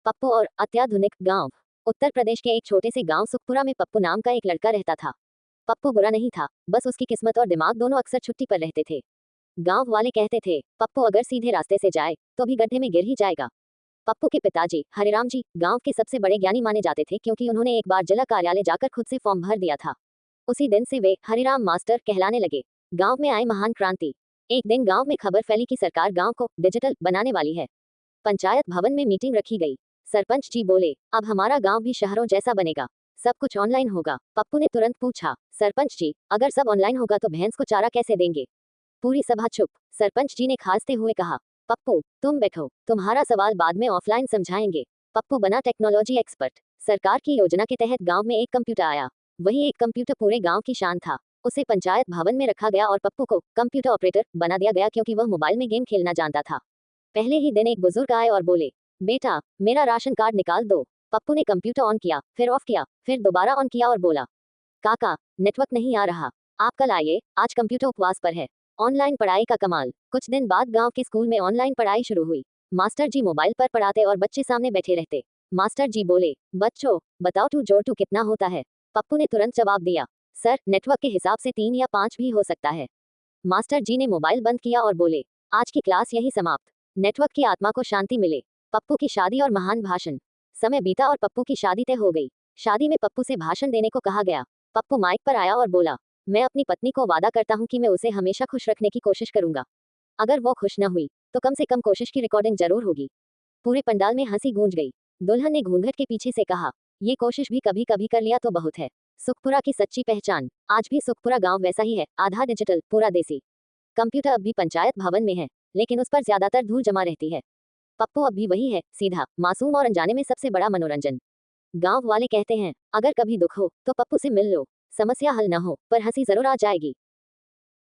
पप्पू और अत्याधुनिक गांव। उत्तर प्रदेश के एक छोटे से गांव सुखपुरा में पप्पू नाम का एक लड़का रहता था। पप्पू बुरा नहीं था, बस उसकी किस्मत और दिमाग दोनों अक्सर छुट्टी पर रहते थे। गांव वाले कहते थे पप्पू अगर सीधे रास्ते से जाए तो भी गड्ढे में गिर ही जाएगा। पप्पू के पिताजी हरिराम जी गांव के सबसे बड़े ज्ञानी माने जाते थे, क्योंकि उन्होंने एक बार जिला कार्यालय जाकर खुद से फॉर्म भर दिया था। उसी दिन से वे हरिराम मास्टर कहलाने लगे। गांव में आई महान क्रांति। एक दिन गांव में खबर फैली कि सरकार गांव को डिजिटल बनाने वाली है। पंचायत भवन में मीटिंग रखी गई। सरपंच जी बोले, अब हमारा गांव भी शहरों जैसा बनेगा, सब कुछ ऑनलाइन होगा। पप्पू ने तुरंत पूछा, सरपंच जी अगर सब ऑनलाइन होगा तो भैंस को चारा कैसे देंगे? पूरी सभा चुप। सरपंच जी ने खांसते हुए कहा, पप्पू तुम बैठो, तुम्हारा सवाल बाद में ऑफलाइन समझाएंगे। पप्पू बना टेक्नोलॉजी एक्सपर्ट। सरकार की योजना के तहत गांव में एक कंप्यूटर आया। वही एक कंप्यूटर पूरे गांव की शान था। उसे पंचायत भवन में रखा गया और पप्पू को कंप्यूटर ऑपरेटर बना दिया गया, क्योंकि वह मोबाइल में गेम खेलना जानता था। पहले ही दिन एक बुजुर्ग आए और बोले, बेटा मेरा राशन कार्ड निकाल दो। पप्पू ने कंप्यूटर ऑन किया, फिर ऑफ किया, फिर दोबारा ऑन किया और बोला, काका नेटवर्क नहीं आ रहा, आप कल आइए, आज कंप्यूटर उपवास पर है। ऑनलाइन पढ़ाई का कमाल। कुछ दिन बाद गांव के स्कूल में ऑनलाइन पढ़ाई शुरू हुई। मास्टर जी मोबाइल पर पढ़ाते और बच्चे सामने बैठे रहते। मास्टर जी बोले, बच्चों बताओ 2 जोड़ 2 कितना होता है? पप्पू ने तुरंत जवाब दिया, सर नेटवर्क के हिसाब से 3 या 5 भी हो सकता है। मास्टर जी ने मोबाइल बंद किया और बोले, आज की क्लास यही समाप्त। नेटवर्क की आत्मा को शांति मिले। पप्पू की शादी और महान भाषण। समय बीता और पप्पू की शादी तय हो गई। शादी में पप्पू से भाषण देने को कहा गया। पप्पू माइक पर आया और बोला, मैं अपनी पत्नी को वादा करता हूँ कि मैं उसे हमेशा खुश रखने की कोशिश करूंगा। अगर वो खुश न हुई तो कम से कम कोशिश की रिकॉर्डिंग जरूर होगी। पूरे पंडाल में हंसी गूंज गई। दुल्हन ने घूंघट के पीछे से कहा, ये कोशिश भी कभी कभी कर लिया तो बहुत है। सुखपुरा की सच्ची पहचान। आज भी सुखपुरा गांव वैसा ही है, आधा डिजिटल पूरा देसी। कंप्यूटर अब भी पंचायत भवन में है, लेकिन उस पर ज्यादातर धूल जमा रहती है। पप्पू अब भी वही है, सीधा, मासूम और अनजाने में सबसे बड़ा मनोरंजन। गांव वाले कहते हैं, अगर कभी दुख हो तो पप्पू से मिल लो। समस्या हल न हो पर हंसी जरूर आ जाएगी।